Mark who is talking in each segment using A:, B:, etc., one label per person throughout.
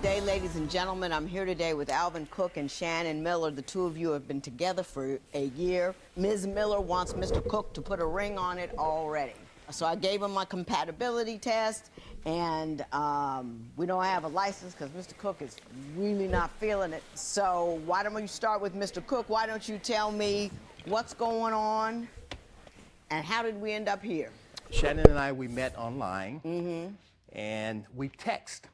A: day, ladies and gentlemen. I'm here today with Alvin Cook and Shannon Miller. The two of you have been together for a year. Ms. Miller wants Mr. Cook to put a ring on it already. So I gave him my compatibility test, and we don't have a license because Mr. Cook is really not feeling it. So why don't we start with Mr. Cook? Why don't you tell me what's going on and how did we end up here?
B: Shannon and I, we met online, and we text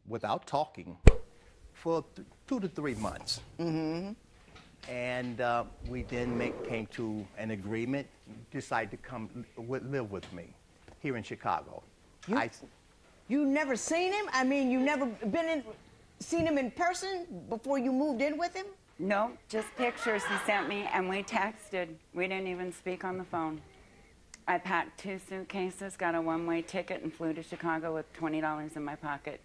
B: without talking for 2 to 3 months. And we then came to an agreement, decided to come live with me here in Chicago.
A: You never seen him? I mean, you never seen him in person before you moved in with him?
C: No, just pictures he sent me, and we texted. We didn't even speak on the phone. I packed 2 suitcases, got a one-way ticket, and flew to Chicago with $20 in my pocket.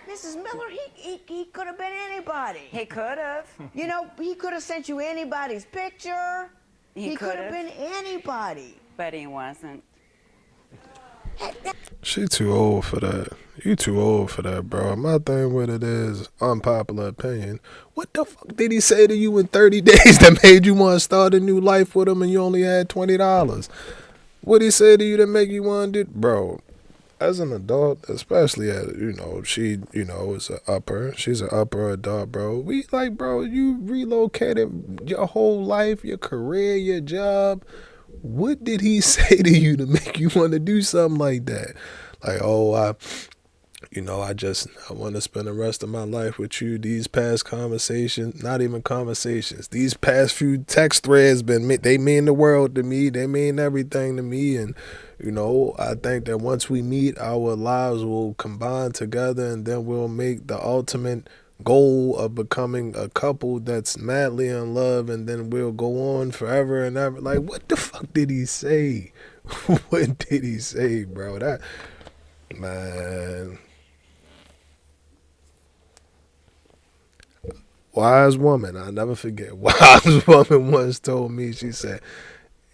A: Mrs. Miller, he could have been anybody.
C: He could have.
A: You know, he could have sent you anybody's picture. He could have been anybody.
C: But he wasn't.
D: She too old for that. You too old for that, bro. My thing with it is unpopular opinion. What the fuck did he say to you in 30 days that made you want to start a new life with him and you only had $20? What did he say to you that make you want to do, bro? As an adult, especially as, she, is an upper. She's an upper adult, bro. We like, bro, you relocated your whole life, your career, your job. What did he say to you to make you want to do something like that? Like, oh, I want to spend the rest of my life with you. These past conversations, not even conversations, these past few text threads they mean the world to me. They mean everything to me. And, I think that once we meet, our lives will combine together and then we'll make the ultimate goal of becoming a couple that's madly in love, and then we'll go on forever and ever. Like, what the fuck did he say? What did he say, bro? That, man. Wise woman, I'll never forget. Wise woman once told me, she said,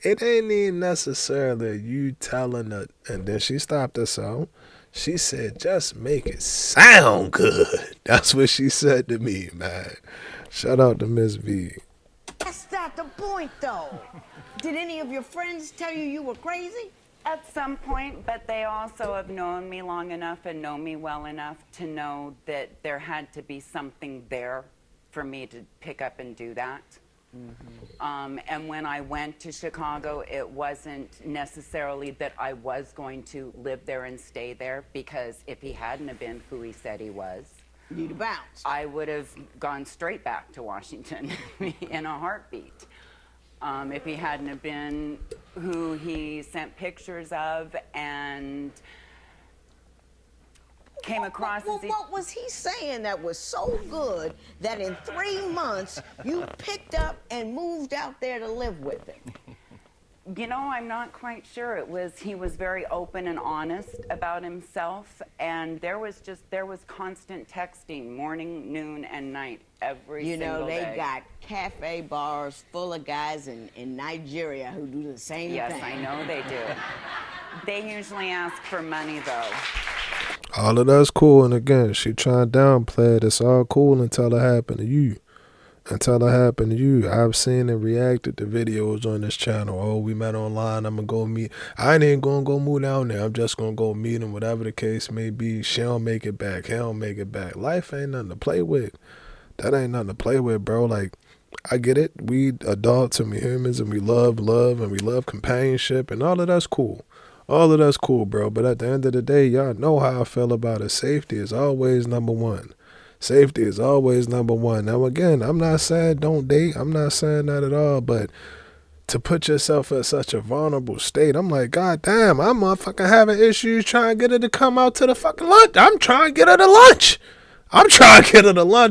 D: it ain't even necessarily you telling her, and then she stopped herself. She said, just make it sound good. That's what she said to me, man. Shout out to Miss V.
A: That's not the point, though. Did any of your friends tell you you were crazy?
C: At some point, but they also have known me long enough and know me well enough to know that there had to be something there for me to pick up and do that. And when I went to Chicago, it wasn't necessarily that I was going to live there and stay there, because if he hadn't have been who he said he was,
A: You'd have bounced.
C: I would have gone straight back to Washington in a heartbeat. If he hadn't have been who he sent pictures of and came across as
A: what was he saying that was so good that in 3 months you picked up and moved out there to live with him?
C: I'm not quite sure. He was very open and honest about himself, and there was constant texting, morning, noon, and night, every single day.
A: They got cafe bars full of guys in Nigeria who do the same thing.
C: Yes, I know they do. They usually ask for money, though.
D: All of that's cool, and again, she trying to downplay it. It's all cool until it happened to you. I've seen and reacted to videos on this channel. Oh, we met online. I'm going to go meet. I ain't going to go move down there. I'm just going to go meet him, whatever the case may be. She don't make it back. He don't make it back. Life ain't nothing to play with. That ain't nothing to play with, bro. Like, I get it. We adults and we humans and we love and we love companionship, and all of that's cool. All of that's cool, bro. But at the end of the day, y'all know how I feel about it. Safety is always number one. Safety is always number one. Now, again, I'm not saying don't date. I'm not saying that at all. But to put yourself at such a vulnerable state, I'm like, God damn, I'm motherfucking having issues trying to get her to come out to the fucking lunch. I'm trying to get her to lunch.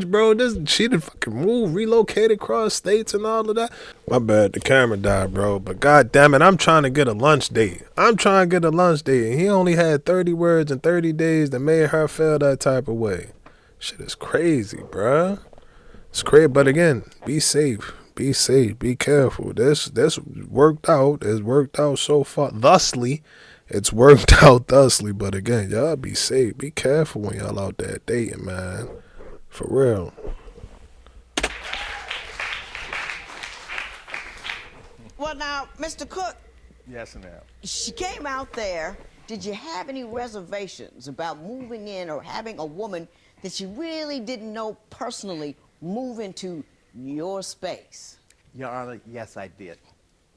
D: Bro. She done fucking moved, relocated across states and all of that. My bad, the camera died, bro. But God damn it, I'm trying to get a lunch date. And he only had 30 words in 30 days that made her feel that type of way. Shit is crazy, bruh. It's crazy. But again, be safe. Be careful. This worked out. It's worked out so far thusly. it's worked out thusly. But again, y'all be safe. Be careful when y'all out there dating, man. For real.
A: Well, now, Mr. Cook,
B: Yes, ma'am.
A: she came out there. Did you have any reservations about moving in or having a woman that you really didn't know personally move into your space?
B: Your Honor, yes, I did.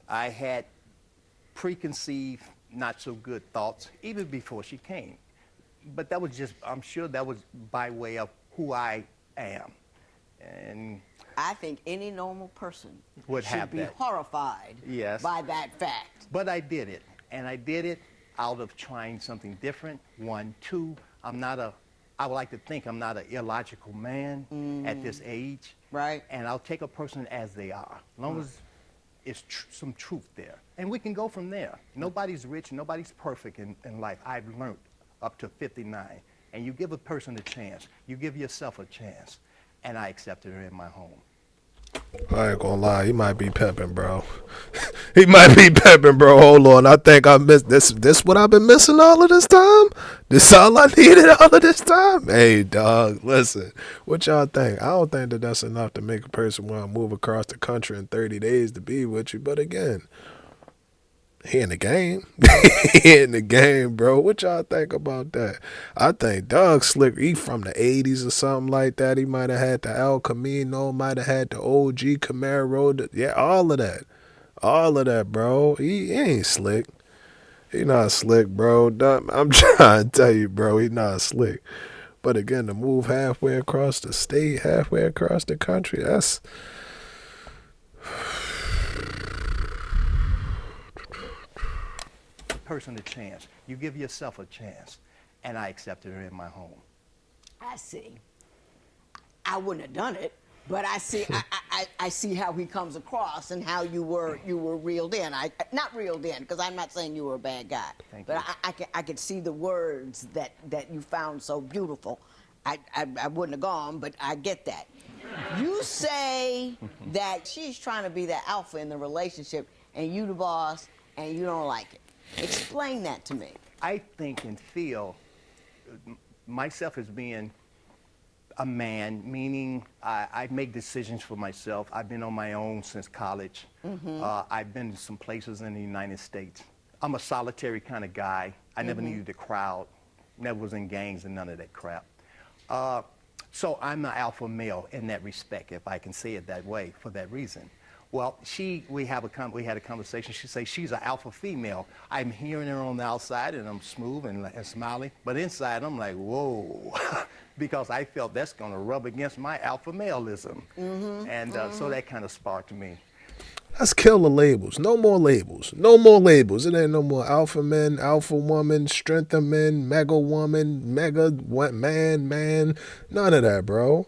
B: I had preconceived, not so good thoughts even before she came. But that was just, I'm sure that was by way of who I am. And
A: I think any normal person
B: Would
A: should
B: have
A: be
B: that.
A: horrified
B: Yes.
A: by that fact.
B: But I did it, and I did it out of trying something different. One, two, I would like to think I'm not an illogical man at this age.
A: Right.
B: And I'll take a person as they are, as long as it's some truth there. And we can go from there. Nobody's rich, nobody's perfect in life. I've learned up to 59. And you give a person a chance. You give yourself a chance. And I accepted her in my home.
D: I ain't gonna lie, he might be pimping, bro. He might be pimping, bro. Hold on, I think I missed this. This what I've been missing all of this time. This all I needed all of this time. Hey, dog, listen. What y'all think? I don't think that that's enough to make a person want to move across the country in 30 days to be with you. But again, he in the game. He in the game, bro. What y'all think about that? I think Doug Slick, he from the 80s or something like that. He might have had the El Camino, might have had the OG Camaro. Yeah, all of that. All of that, bro. He ain't slick. He not slick, bro. I'm trying to tell you, bro, he not slick. But again, to move halfway across the state, halfway across the country, that's...
B: Person a chance. You give yourself a chance. And I accepted her in my home.
A: I see. I wouldn't have done it, but I see. I see how he comes across and how you were reeled in. Not reeled in, because I'm not saying you were a bad guy.
B: Thank
A: but
B: you.
A: I could see the words that you found so beautiful. I wouldn't have gone, but I get that. You say that she's trying to be the alpha in the relationship, and you the boss, and you don't like it. Explain that to me.
B: I think and feel myself as being a man, meaning I make decisions for myself. I've been on my own since college. I've been to some places in the United States. I'm a solitary kind of guy. I never needed a crowd, never was in gangs and none of that crap. So I'm an alpha male in that respect, if I can say it that way, for that reason. Well, we had a conversation. She says she's an alpha female. I'm hearing her on the outside, and I'm smooth and smiling. But inside, I'm like, whoa, because I felt that's going to rub against my alpha maleism. And so that kind of sparked me.
D: Let's kill the labels. No more labels. No more labels. It ain't no more alpha men, alpha woman, strength of men, mega woman, mega man. None of that, bro.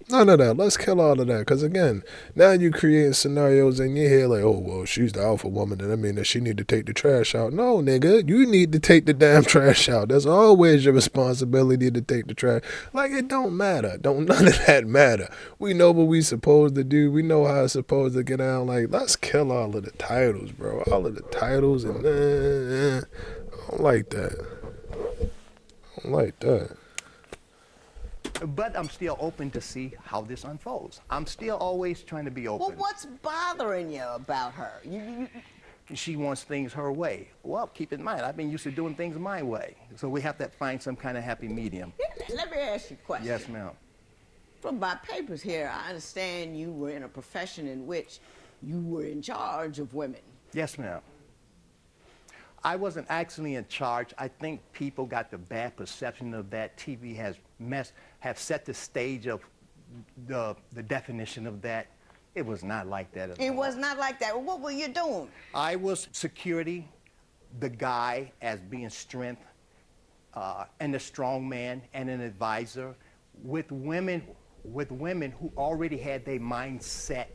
D: None of that. Let's kill all of that. Because, again, now you creating scenarios in your head like, oh, well, she's the alpha woman, and I mean that she need to take the trash out. No, nigga, you need to take the damn trash out. That's always your responsibility to take the trash. Like, it don't matter. Don't none of that matter. We know what we supposed to do. We know how it's supposed to get out. Like, let's kill all of the titles, bro. All of the titles. And I don't like that. I don't like that.
B: But I'm still open to see how this unfolds. I'm still always trying to be open.
A: Well, what's bothering you about her?
B: She wants things her way. Well, keep in mind, I've been used to doing things my way. So we have to find some kind of happy medium.
A: Let me ask you a question.
B: Yes, ma'am.
A: From my papers here, I understand you were in a profession in which you were in charge of women.
B: Yes, ma'am. I wasn't actually in charge. I think people got the bad perception of that. TV have set the stage of the definition of that. It was not like that at all.
A: It was not like that. What were you doing?
B: I was security, the guy as being strength, and a strong man and an advisor with women who already had their mindset.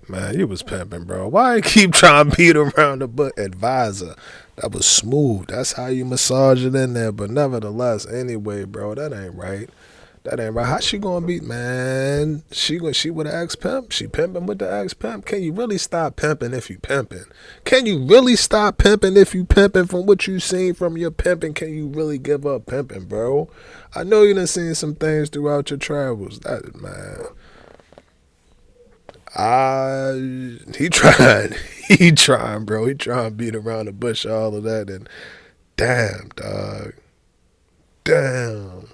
D: Man, you was pimping, bro. Why you keep trying to beat around the bush? Advisor. That was smooth. That's how you massage it in there. But nevertheless, anyway, bro, that ain't right. That ain't right. How she gonna be, man? She with an ex-pimp? She pimping with the ex-pimp? Can you really stop pimping if you pimping? Can you really stop pimping if you pimping? From what you seen from your pimping, can you really give up pimping, bro? I know you done seen some things throughout your travels. That, man. He trying. He trying, bro. He trying to beat around the bush, all of that, and damn, dog. Damn.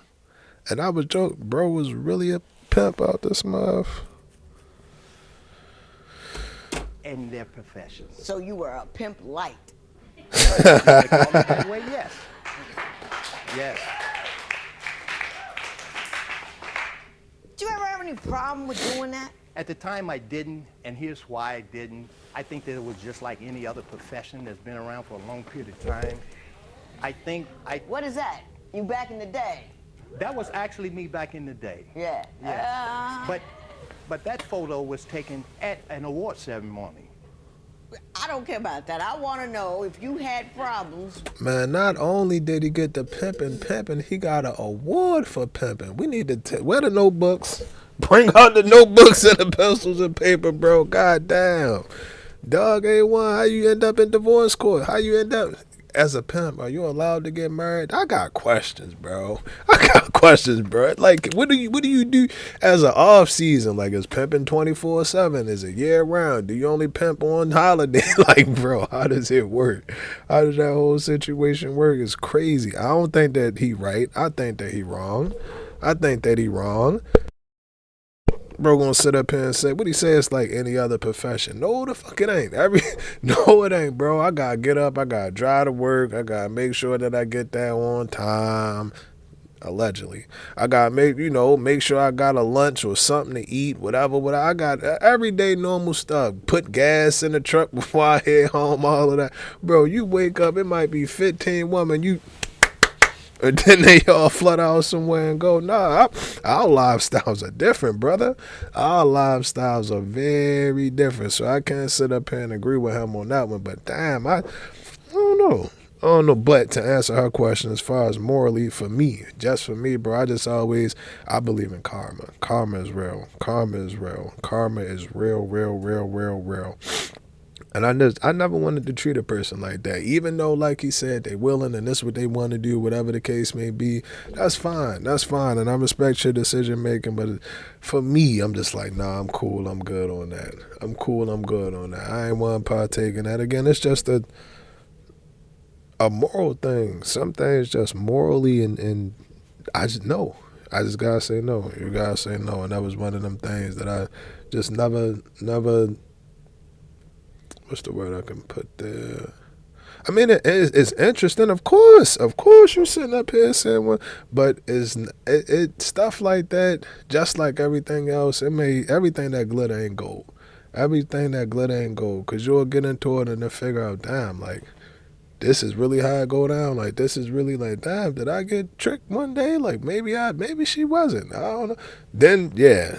D: And I was joking, bro was really a pimp out this mouth.
B: In their professions.
A: So you were a pimp light.
B: Anyway, yes. Yes.
A: Did you ever have any problem with doing that?
B: At the time I didn't, and here's why I didn't. I think that it was just like any other profession that's been around for a long period of time.
A: What is that? You back in the day?
B: That was actually me back in the day.
A: Yeah.
B: Yes. But that photo was taken at an award ceremony.
A: I don't care about that. I want to know if you had problems.
D: Man, not only did he get the pimping, he got an award for pimping. We need to where the notebooks? Bring out the notebooks and the pencils and paper, bro. God damn. Dog A1, how you end up in divorce court? How you end up as a pimp? Are you allowed to get married? I got questions, bro. Like, what do you do as an off season? Like, is pimping 24/7? Is it year round? Do you only pimp on holiday? Like, bro, how does it work? How does that whole situation work? It's crazy. I don't think that he right. I think that he wrong. Bro gonna sit up here and say, what he say, it's like any other profession. No, the fuck it ain't. No, it ain't, bro. I gotta get up, I gotta drive to work, I gotta make sure that I get there on time. Allegedly. I gotta make sure I got a lunch or something to eat, whatever. I got everyday normal stuff. Put gas in the truck before I head home, all of that. Bro, you wake up, it might be 15 women, and then they all flood out somewhere and go, nah, our lifestyles are different, brother. Our lifestyles are very different. So I can't sit up here and agree with him on that one. But damn, I don't know. But to answer her question, as far as morally, for me, bro, I believe in karma. Karma is real. Karma is real. And I never wanted to treat a person like that. Even though, like he said, they willing and this is what they want to do, whatever the case may be, that's fine. And I respect your decision making. But for me, I'm just like, nah, I'm cool. I'm good on that. I ain't want to partake in that. Again, it's just a moral thing. Some things just morally and I just know. I just gotta say no. You gotta say no. And that was one of them things that I just never what's the word I can put there? I mean, it's interesting, of course. You're sitting up here saying one, but it stuff like that. Just like everything else, everything that glitter ain't gold. Cause you'll get into it and then figure out, damn, like, this is really how it go down. Like, this is really like, damn, did I get tricked one day? Like, maybe she wasn't. I don't know. Then, yeah,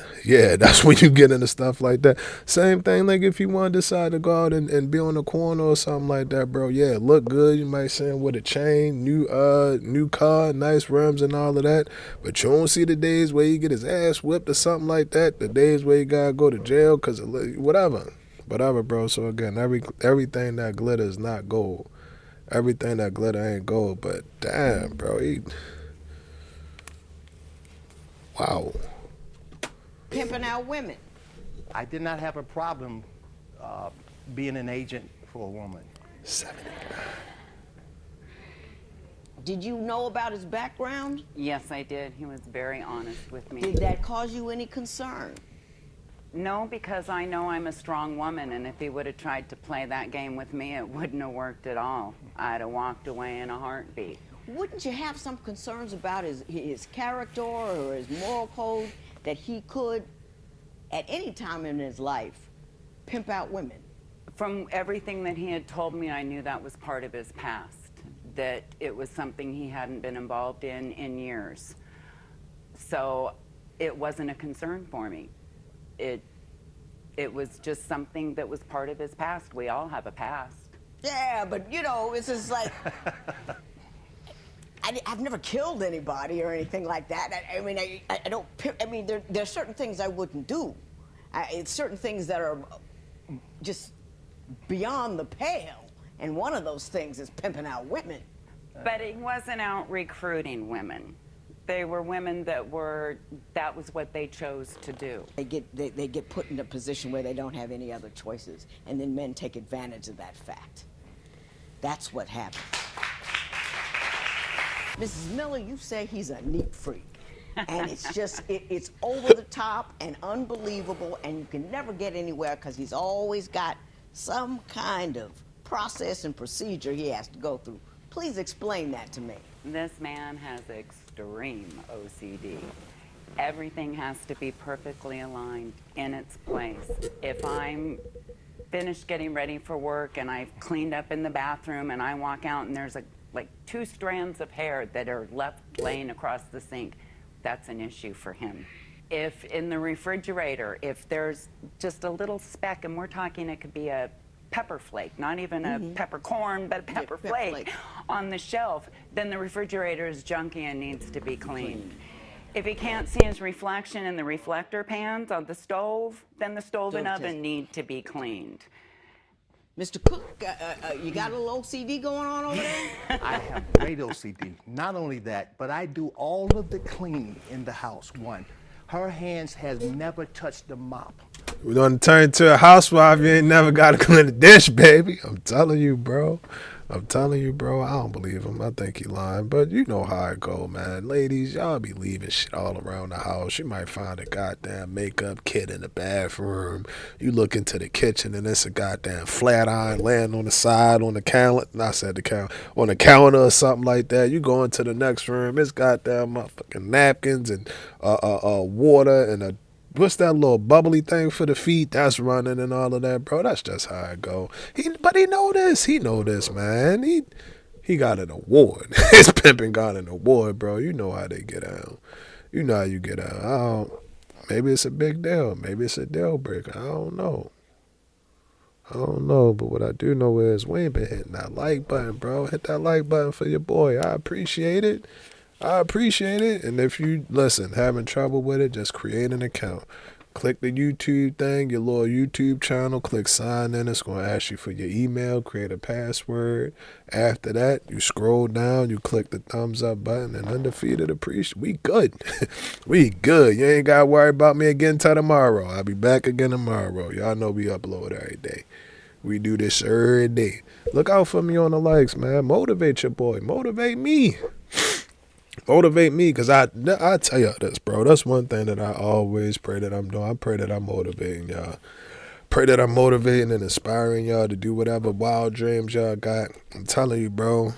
D: that's when you get into stuff like that. Same thing, like, if you want to decide to go out and be on the corner or something like that, bro, yeah, look good. You might send with a chain, new car, nice rims and all of that. But you don't see the days where you get his ass whipped or something like that. The days where you got to go to jail because of whatever, bro. So, again, everything that glitter is not gold. Everything that glitter ain't gold, but damn, bro, wow.
A: Pimping out women.
B: I did not have a problem being an agent for a woman.
D: 79.
A: Did you know about his background?
C: Yes, I did. He was very honest with me.
A: Did that cause you any concern?
C: No, because I know I'm a strong woman, and if he would have tried to play that game with me, it wouldn't have worked at all. I'd have walked away in a heartbeat.
A: Wouldn't you have some concerns about his character or his moral code that he could, at any time in his life, pimp out women?
C: From everything that he had told me, I knew that was part of his past, that it was something he hadn't been involved in years. So it wasn't a concern for me. It was just something that was part of his past. We all have a past.
A: Yeah, but it's just like, I've never killed anybody or anything like that. I mean, I don't. I mean, there are certain things I wouldn't do. It's certain things that are just beyond the pale, and one of those things is pimping out women.
C: But he wasn't out recruiting women. They were women that was what they chose to do.
A: They get put in a position where they don't have any other choices, and then men take advantage of that fact. That's what happens. Mrs. Miller, you say he's a neat freak. And it's just, it's over the top and unbelievable, and you can never get anywhere because he's always got some kind of process and procedure he has to go through. Please explain that to me.
C: This man has extreme OCD. Everything has to be perfectly aligned in its place. If I'm finished getting ready for work and I've cleaned up in the bathroom and I walk out and there's like 2 strands of hair that are left laying across the sink, that's an issue for him. If in the refrigerator, if there's just a little speck, and we're talking it could be a pepper flake, not even a peppercorn, but a pepper flake on the shelf, then the refrigerator is junky and needs to be cleaned. If he can't see his reflection in the reflector pans on the stove, then the stove and oven need to be cleaned.
A: Mr. Cook, you got a little OCD going on over there?
B: I have great OCD. Not only that, but I do all of the cleaning in the house. One, her hands has never touched the mop.
D: We're gonna turn into a housewife. You ain't never got to clean the dish, baby. I'm telling you, bro. I'm telling you, bro. I don't believe him. I think he lying. But you know how it go, man. Ladies, y'all be leaving shit all around the house. You might find a goddamn makeup kit in the bathroom. You look into the kitchen and it's a goddamn flat iron laying on the side on the counter. Not said the counter. On the counter or something like that. You go into the next room. It's goddamn motherfucking napkins and water and a what's that little bubbly thing for the feet that's running and all of that, bro? That's just how it go. But he know this. He know this, man. He got an award. His pimping got an award, bro. You know how they get out. You know how you get out. Maybe it's a big deal. Maybe it's a deal breaker. I don't know. But what I do know is we ain't been hitting that like button, bro. Hit that like button for your boy. I appreciate it. And if you, listen, having trouble with it, just create an account. Click the YouTube thing, your little YouTube channel, click sign in. It's going to ask you for your email, create a password. After that, you scroll down, you click the thumbs up button, and Undefeated appreciate. We good. We good. You ain't got to worry about me again till tomorrow. I'll be back again tomorrow. Y'all know we upload every day. We do this every day. Look out for me on the likes, man. Motivate your boy. Motivate me. Motivate me, because I tell y'all this, bro. That's one thing that I always pray that I'm doing. I pray that I'm motivating y'all. Pray that I'm motivating and inspiring y'all to do whatever wild dreams y'all got. I'm telling you, bro.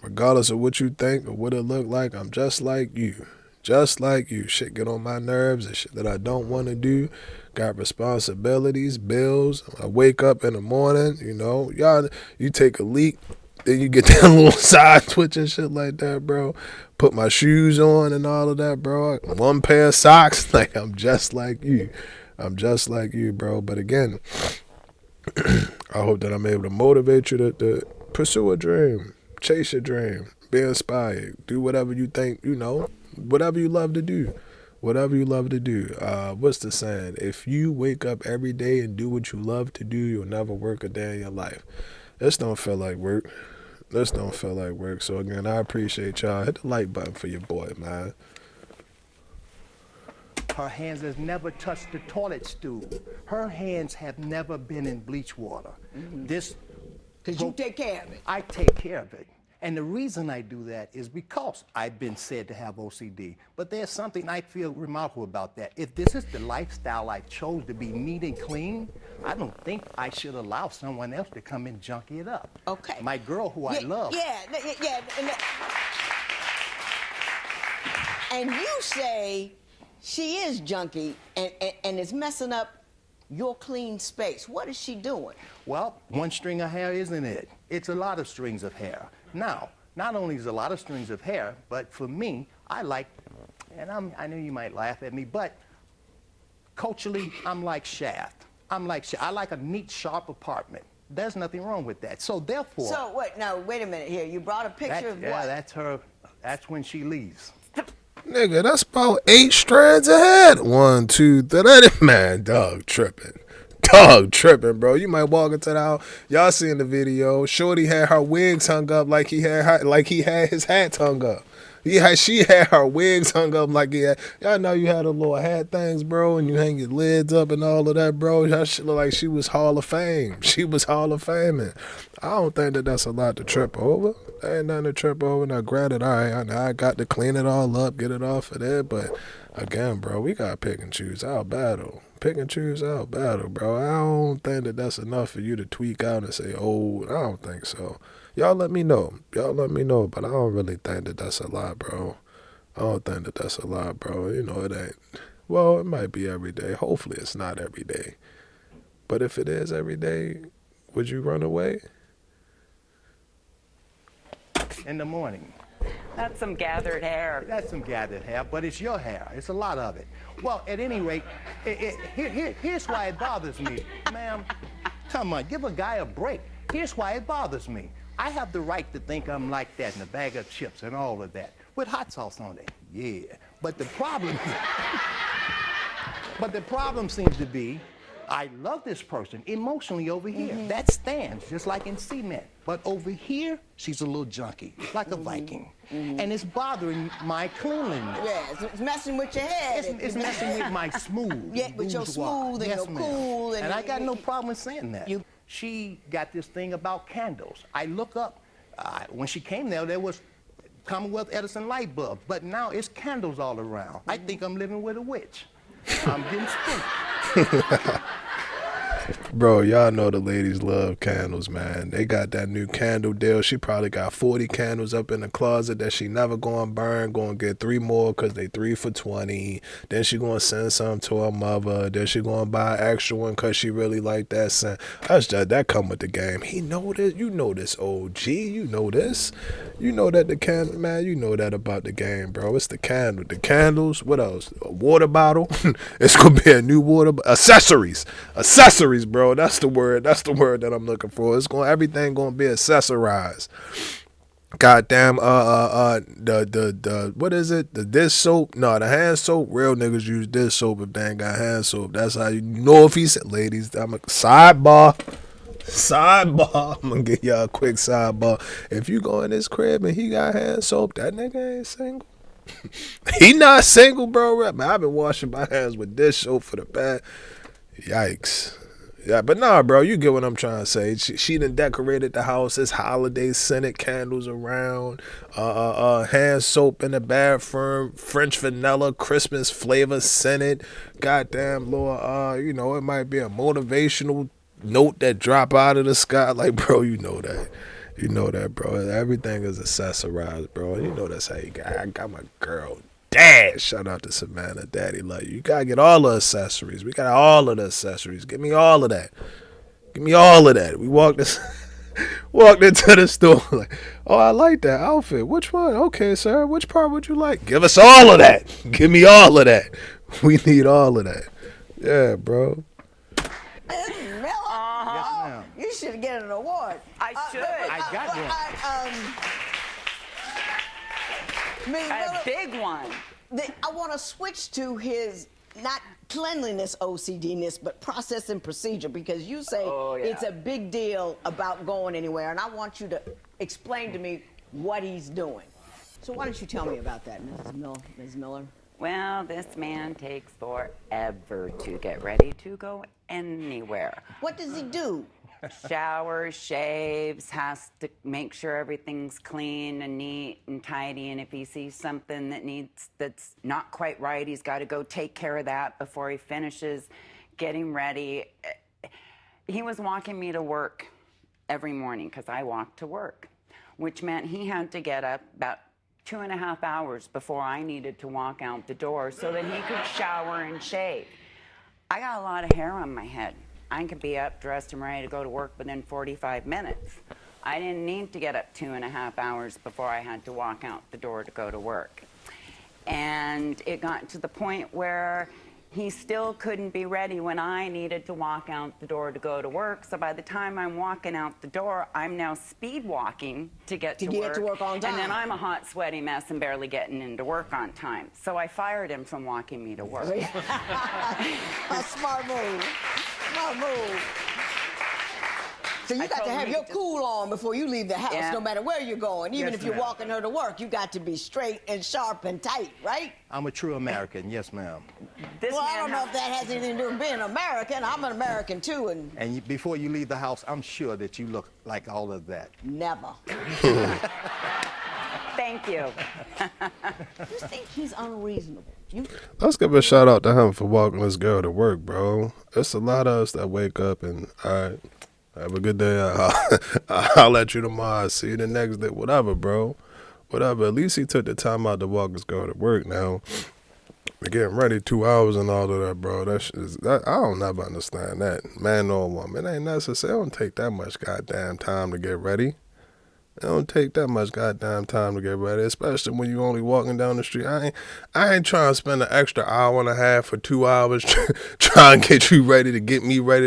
D: Regardless of what you think or what it look like, I'm just like you. Just like you. Shit get on my nerves and shit that I don't want to do. Got responsibilities, bills. I wake up in the morning, you know. Y'all, you take a leak. Then you get that little side twitch and shit like that, bro. Put my shoes on and all of that, bro. 1 pair of socks. Like, I'm just like you. Bro. But again, I hope that I'm able to motivate you to pursue a dream. Chase your dream. Be inspired. Do whatever you think, you know. Whatever you love to do. What's the saying? If you wake up every day and do what you love to do, you'll never work a day in your life. This don't feel like work. So again, I appreciate y'all. Hit the like button for your boy, man.
B: Her hands has never touched the toilet stool. Her hands have never been in bleach water. This,
A: because you take care of it.
B: I take care of it. And the reason I do that is because I've been said to have OCD. But there's something I feel remarkable about that. If this is the lifestyle I chose to be neat and clean, I don't think I should allow someone else to come and junkie it up.
A: Okay.
B: My girl, who I love.
A: Yeah. And you say she is junky and is messing up your clean space. What is she doing?
B: Well, 1 string of hair isn't it? It's a lot of strings of hair. Now, not only is a lot of strings of hair, but for me, I like, and I know you might laugh at me, but culturally, I'm like Shaft. I like a neat, sharp apartment. There's nothing wrong with that. So therefore,
A: So wait a minute here. You brought a picture of what?
B: that's her. That's when she leaves.
D: Nigga, that's about 8 strands ahead. 1, 2, 3. Man, dog tripping. Dog tripping, bro. You might walk into the house. Y'all seen the video. Shorty had her wigs hung up like he had his hat hung up. She had her wigs hung up like he had. Y'all know you had a little hat things, bro, and you hang your lids up and all of that, bro. That shit look like she was Hall of Fame. She was Hall of Faming. I don't think that's a lot to trip over. There ain't nothing to trip over. Now, granted, all right, I got to clean it all up, get it off of there, but again, bro, we got to pick and choose our battle. Pick and choose our battle, bro. I don't think that's enough for you to tweak out and say, oh, I don't think so. Y'all let me know. But I don't really think that's a lot, bro. I don't think that's a lot, bro. You know, it ain't. Well, it might be every day. Hopefully it's not every day. But if it is every day, would you run away?
B: In the morning.
C: That's some gathered hair.
B: That's some gathered hair, but it's your hair. It's a lot of it. Well, at any rate, here's why it bothers me. Ma'am, come on, give a guy a break. Here's why it bothers me. I have the right to think I'm like that in a bag of chips and all of that, with hot sauce on it. Yeah, but the problem seems to be, I love this person emotionally over here. That stands just like in cement. But over here, she's a little junky, like a Viking. And it's bothering my cleanliness.
A: Yeah, it's messing with your head.
B: It's messing with my smooth.
A: Yeah, with your smooth and
B: yes,
A: your cool.
B: And I got no problem with saying that. She got this thing about candles. I look up, when she came there was Commonwealth Edison light bulbs, but now it's candles all around. I think I'm living with a witch. I'm getting spooked.
D: Bro, y'all know the ladies love candles, man. They got that new candle deal. She probably got 40 candles up in the closet that she never gonna burn. Gonna get 3 more because they 3 for $20. Then she gonna send some to her mother. Then she gonna buy an extra one because she really like that scent. That come with the game. He know this. You know this, OG. You know this. You know that the candle, man. You know that about the game, bro. It's the candle. The candles. What else? A water bottle. It's gonna be a new water. Accessories, bro. That's the word. That's the word that I'm looking for. Everything gonna be accessorized. Goddamn. The what is it? The dish soap? No, the hand soap. Real niggas use dish soap if they ain't got hand soap. That's how you know if he's ladies. I'm a sidebar. I'm gonna get y'all a quick sidebar. If you go in his crib and he got hand soap, that nigga ain't single. He not single, bro. Man, I've been washing my hands with dish soap for the past. Yikes. Yeah, but nah, bro, you get what I'm trying to say. She done decorated the house. There's holiday scented candles around. Hand soap in the bathroom. French vanilla, Christmas flavor scented. Goddamn, Lord, you know, it might be a motivational note that drop out of the sky. Like, bro, you know that. You know that, bro. Everything is accessorized, bro. You know that's how you got. I got my girl. Dad, shout out to Savannah. Daddy love you. You gotta get all the accessories. We got all of the accessories. Give me all of that. Give me all of that. We walked into the store like, oh, I like that outfit. Which one? Okay, sir. Which part would you like? Give us all of that. Give me all of that. We need all of that. Yeah, bro.
A: Yes, ma'am. You should get an award.
C: I should.
B: I got one.
C: A big one.
A: I want to switch to his not cleanliness OCD-ness, but process and procedure, because you say it's a big deal about going anywhere, and I want you to explain to me what he's doing. So why don't you tell me about that, Ms. Miller?
C: Well, this man takes forever to get ready to go anywhere.
A: What does he do?
C: Showers, shaves, has to make sure everything's clean and neat and tidy, and if he sees something that's not quite right, he's got to go take care of that before he finishes getting ready. He was walking me to work every morning because I walk to work, which meant he had to get up about 2.5 hours before I needed to walk out the door so that he could shower and shave. I got a lot of hair on my head. I could be up, dressed, and ready to go to work within 45 minutes. I didn't need to get up 2.5 hours before I had to walk out the door to go to work. And it got to the point where He still couldn't be ready when I needed to walk out the door to go to work. So by the time I'm walking out the door, I'm now speed walking to get to work
A: on time.
C: And then I'm a hot, sweaty mess and barely getting into work on time. So I fired him from walking me to work.
A: A smart move. Smart move. So you got to have your cool on before you leave the house, no matter where you're going. Even if you're walking her to work, you got to be straight and sharp and tight, right?
B: I'm a true American, yes, ma'am.
A: Well, I don't know if that has anything to do with being American. I'm an American, too, and
B: before you leave the house, I'm sure that you look like all of that.
A: never.
C: Thank you.
A: You think he's unreasonable?
D: Let's give a shout out to him for walking this girl to work, bro. It's a lot of us that wake up and, all right, have a good day. I'll let you tomorrow. See you the next day. Whatever, bro. Whatever. At least he took the time out to walk his girl to work. Now, we're getting ready 2 hours and all of that, bro. I don't never understand that. Man or woman. It ain't necessary. It don't take that much goddamn time to get ready. It don't take that much goddamn time to get ready, especially when you only walking down the street. I ain't trying to spend an extra hour and a half or 2 hours trying to get you ready to get me where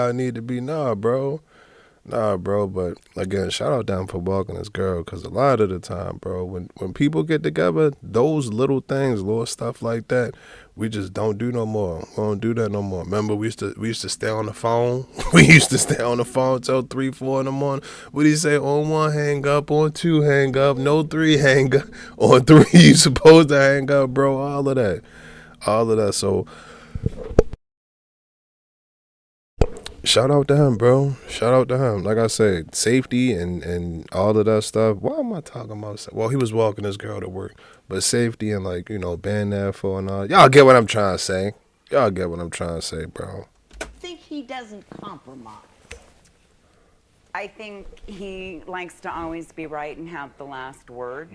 D: I need to be. Nah, bro. But again, shout out to him for walking this girl, because a lot of the time, bro, when people get together, those little things, little stuff like that, we just don't do no more. We don't do that no more. Remember, we used to stay on the phone. We used to stay on the phone till 3, 4 in the morning. What do you say? On 1, hang up. On 2, hang up. No 3, hang up. On 3, you supposed to hang up, bro. All of that. So shout out to him, bro. Shout out to him. Like I said, safety and all of that stuff. Why am I talking about? Well, he was walking this girl to work. But safety and, like, you know, being there for and all. Y'all get what I'm trying to say. Bro.
A: I think he doesn't compromise.
C: I think he likes to always be right and have the last word.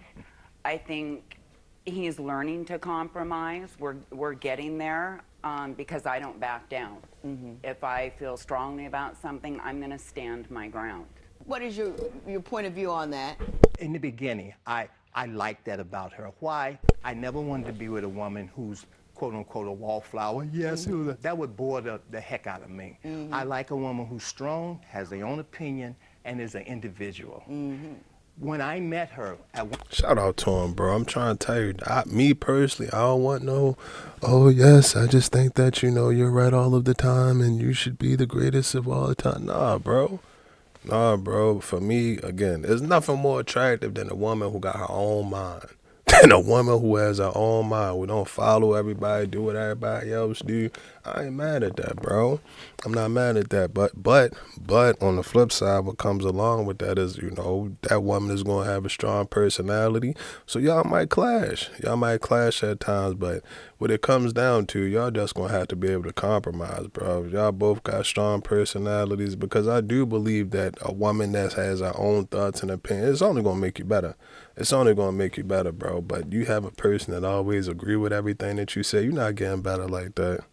C: I think he's learning to compromise. We're getting there because I don't back down. If I feel strongly about something, I'm going to stand my ground.
A: What is your point of view on that?
B: In the beginning, I liked that about her. Why? I never wanted to be with a woman who's quote-unquote a wallflower. Yes, that would bore the heck out of me. I like a woman who's strong, has their own opinion, and is an individual. When I met her
D: shout out to him, bro. I'm trying to tell you, me personally, I don't want no, oh yes, I just think that, you know, you're right all of the time and you should be the greatest of all the time. Nah, bro. For me, again, there's nothing more attractive than a woman who got her own mind. Than a woman who has her own mind. We don't follow everybody, do what everybody else do. I ain't mad at that, bro. I'm not mad at that. But on the flip side, what comes along with that is, you know, that woman is going to have a strong personality. So y'all might clash. At times. But what it comes down to, y'all just going to have to be able to compromise, bro. Y'all both got strong personalities, because I do believe that a woman that has her own thoughts and opinions, it's only going to make you better. Bro. But you have a person that always agree with everything that you say, you're not getting better like that.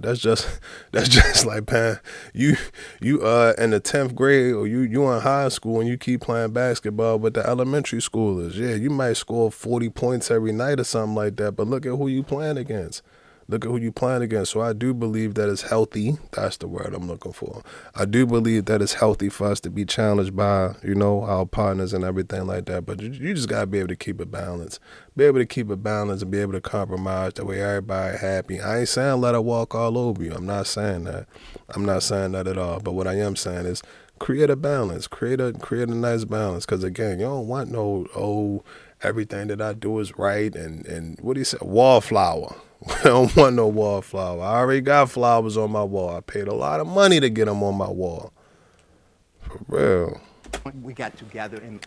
D: That's just like, man, you in the 10th grade, or you in high school and you keep playing basketball with the elementary schoolers. Yeah, you might score 40 points every night or something like that, but look at who you playing against. So I do believe that it's healthy. That's the word I'm looking for. I do believe that it's healthy for us to be challenged by, you know, our partners and everything like that. But you just got to be able to keep it balanced. And be able to compromise the way everybody happy. I ain't saying let her walk all over you. I'm not saying that at all. But what I am saying is create a balance. Create a nice balance. Because, again, you don't want no, everything that I do is right. And what do you say? Wallflower. I don't want no wallflower. I already got flowers on my wall. I paid a lot of money to get them on my wall. For real.
B: we got together and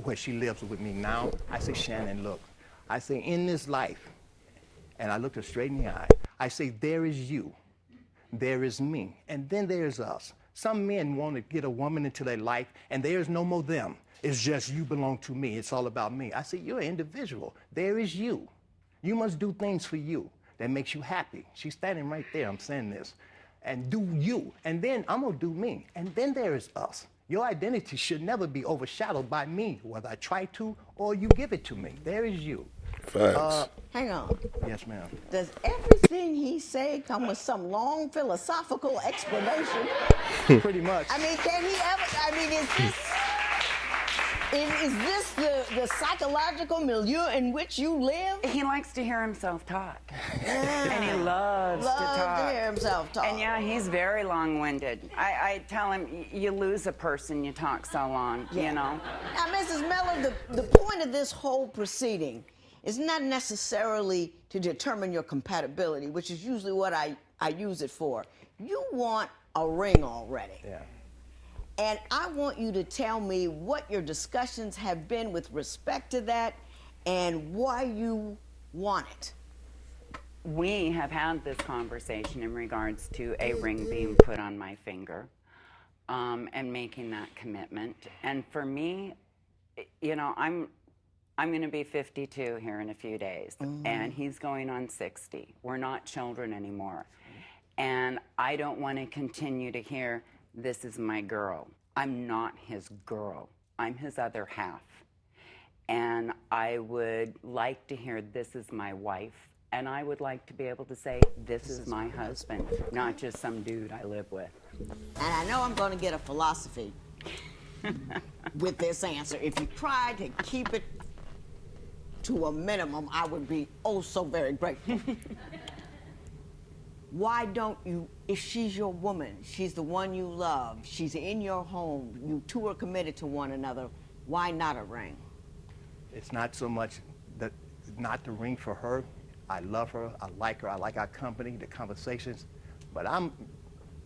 B: where she lives with me now, I say, Shannon, look, I say, in this life, and I looked her straight in the eye, I say, there is you, there is me, and then there's us. Some men want to get a woman into their life, and there's no more them. It's just you belong to me. It's all about me. I say, you're an individual. There is you. You must do things for you that makes you happy. She's standing right there. I'm saying this. And do you. And then I'm going to do me. And then there is us. Your identity should never be overshadowed by me, whether I try to or you give it to me. There is you.
D: Facts.
A: Hang on.
B: Yes, ma'am.
A: Does everything he say come with some long philosophical explanation?
B: Pretty much.
A: I mean, can he ever? I mean, is this the psychological milieu in which you live?
C: He likes to hear himself talk. And he loves to
A: Loves
C: talk.
A: to hear himself talk.
C: And yeah, he's very long-winded. I tell him, you lose a person, you talk so long, you know?
A: Now, Mrs. Miller, the point of this whole proceeding is not necessarily to determine your compatibility, which is usually what I use it for. You want a ring already.
B: Yeah.
A: And I want you to tell me what your discussions have been with respect to that and why you want it.
C: We have had this conversation in regards to a ring being put on my finger and making that commitment. And for me, you know, I'm going to be 52 here in a few days, and he's going on 60. We're not children anymore. And I don't want to continue to hear, this is my girl. I'm not his girl. I'm his other half. And I would like to hear, this is my wife. And I would like to be able to say, this is my husband, not just some dude I live with.
A: And I know I'm going to get a philosophy with this answer. If you try to keep it to a minimum, I would be oh so very grateful. Why don't you, if she's your woman, she's the one you love, she's in your home, you two are committed to one another, why not a ring?
B: It's not so much that, not the ring for her. I love her, I like our company, the conversations, but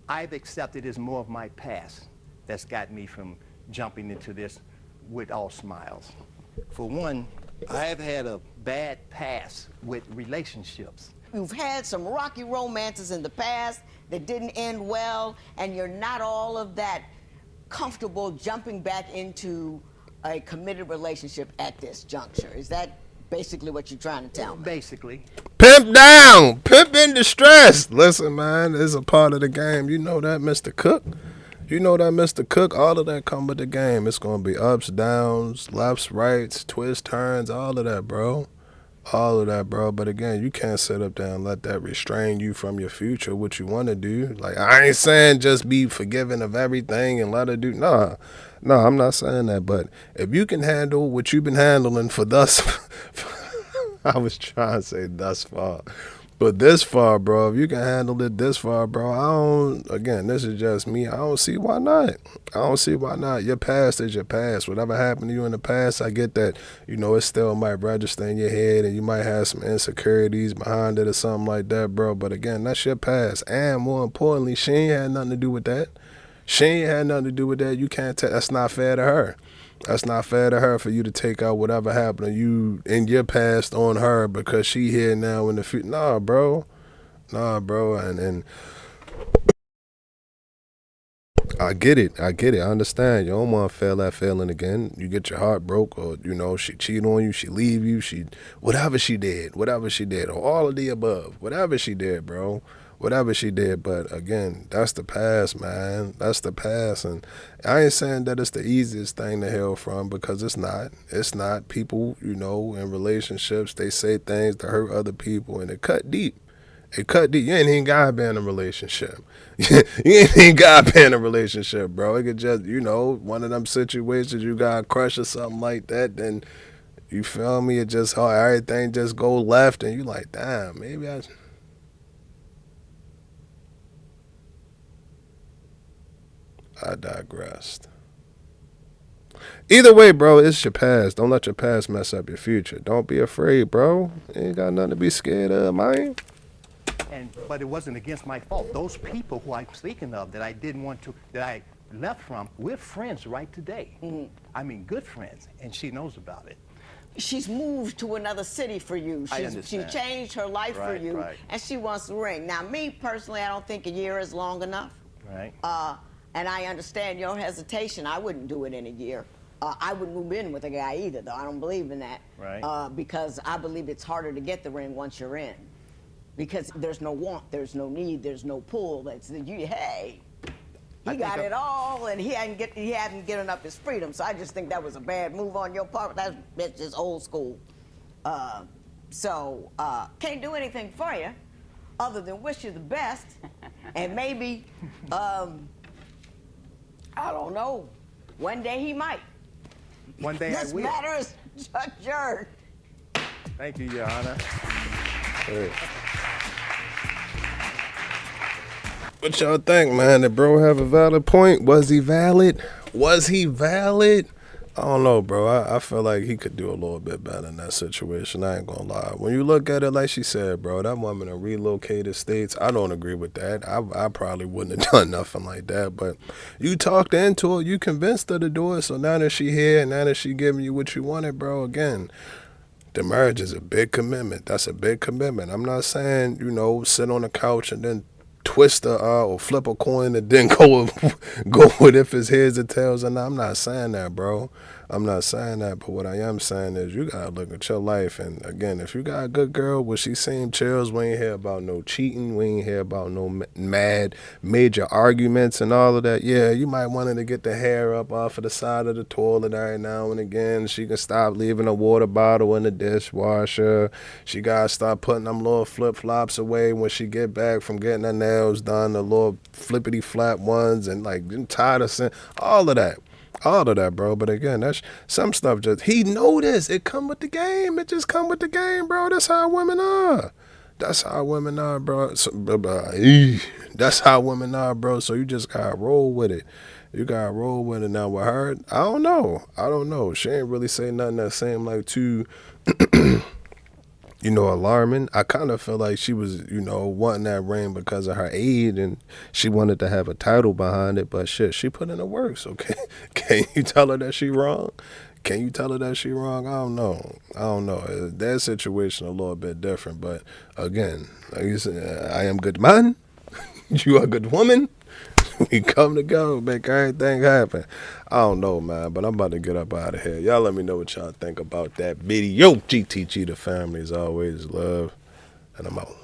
B: I've accepted it's more of my past that's got me from jumping into this with all smiles. For one, I've had a bad past with relationships.
A: You've had some rocky romances in the past that didn't end well, and you're not all of that comfortable jumping back into a committed relationship at this juncture. Is that basically what you're trying to tell me?
B: Basically.
D: Pimp down. Pimp in distress. Listen, man, it's a part of the game. You know that, Mr. Cook. You know that, Mr. Cook. All of that come with the game. It's going to be ups, downs, lefts, rights, twists, turns, all of that, bro. All of that, bro. But again, you can't sit up there and let that restrain you from your future, what you want to do. Like, I ain't saying just be forgiving of everything and let her do. No, I'm not saying that. But if you can handle what you've been handling for thus, I was trying to say thus far. But this far, bro, if you can handle it this far, bro, again, this is just me. I don't see why not. I don't see why not. Your past is your past. Whatever happened to you in the past, I get that, you know, it still might register in your head and you might have some insecurities behind it or something like that, bro. But again, that's your past. And more importantly, she ain't had nothing to do with that. She ain't had nothing to do with that. You can't that's not fair to her. That's not fair to her for you to take out whatever happened to you in your past on her because she here now in the future. Nah, bro. And I get it. I understand. You don't want to feel that feeling again. You get your heart broke, or, you know, she cheat on you, she leave you, whatever she did, or all of the above, whatever she did, bro. Whatever she did, but again, that's the past, man. That's the past, and I ain't saying that it's the easiest thing to heal from, because it's not. It's not. People, you know, in relationships, they say things to hurt other people, and it cut deep. It cut deep. You ain't even gotta be in a relationship. You ain't even gotta be in a relationship, bro. It could just, you know, one of them situations you got a crush or something like that, then, you feel me, it just, everything just go left, and you like, damn, maybe I digressed. Either way, bro, it's your past. Don't let your past mess up your future. Don't be afraid, bro. You ain't got nothing to be scared of, man.
B: But it wasn't against my fault. Those people who I'm speaking of that I didn't want to, that I left from, we're friends right today. I mean, good friends, and she knows about it.
A: She's moved to another city for you.
B: I understand.
A: She changed her life for you, and she wants the ring. Now, me personally, I don't think a year is long enough.
B: Right.
A: And I understand your hesitation. I wouldn't do it in a year. I wouldn't move in with a guy either, though. I don't believe in that.
B: Right.
A: Because I believe it's harder to get the ring once you're in. Because there's no want, there's no need, there's no pull. Hey, he got it all, and he hadn't given up his freedom. So I just think that was a bad move on your part. That's just old school. So, can't do anything for you other than wish you the best. And maybe, I don't know, one day he might.
B: One day I
A: This
B: will.
A: matter is adjourned.
B: Thank you, Your Honor.
D: Hey. What y'all think, man? Did bro have a valid point? Was he valid? Was he valid? I don't know, bro. I feel like he could do a little bit better in that situation. I ain't gonna lie. When you look at it, like she said, bro, that woman in relocated states, I don't agree with that. I probably wouldn't have done nothing like that. But you talked her into it. You convinced her to do it. So now that she here, now that she giving you what you wanted, bro, again, the marriage is a big commitment. That's a big commitment. I'm not saying, sit on the couch and then twist or flip a coin and then go with if it's heads or tails. And I'm not saying that, bro. I'm not saying that. But what I am saying is you got to look at your life. And, again, if you got a good girl, well, she seem chills. We ain't hear about no cheating. We ain't hear about no mad major arguments and all of that. Yeah, you might want her to get the hair up off of the side of the toilet every now and again. She can stop leaving a water bottle in the dishwasher. She got to stop putting them little flip-flops away when she get back from getting her nails done, the little flippity-flap ones, and, I'm tired of saying all of that. All of that, bro. But again, that's some stuff he know this. It come with the game. It just come with the game, bro. That's how women are. That's how women are, bro. That's how women are, bro. So you just gotta roll with it. You gotta roll with it. Now with her, I don't know. She ain't really say nothing that seemed like too alarming. I kind of feel like she was, wanting that ring because of her age and she wanted to have a title behind it. But shit, she put in the work. So can you tell her that she wrong? Can you tell her that she wrong? I don't know. That situation a little bit different. But again, like you said, I am good man. You are a good woman. We come to go, make everything happen. I don't know, man, but I'm about to get up out of here. Y'all let me know what y'all think about that video. GTG, the family is always love, and I'm out.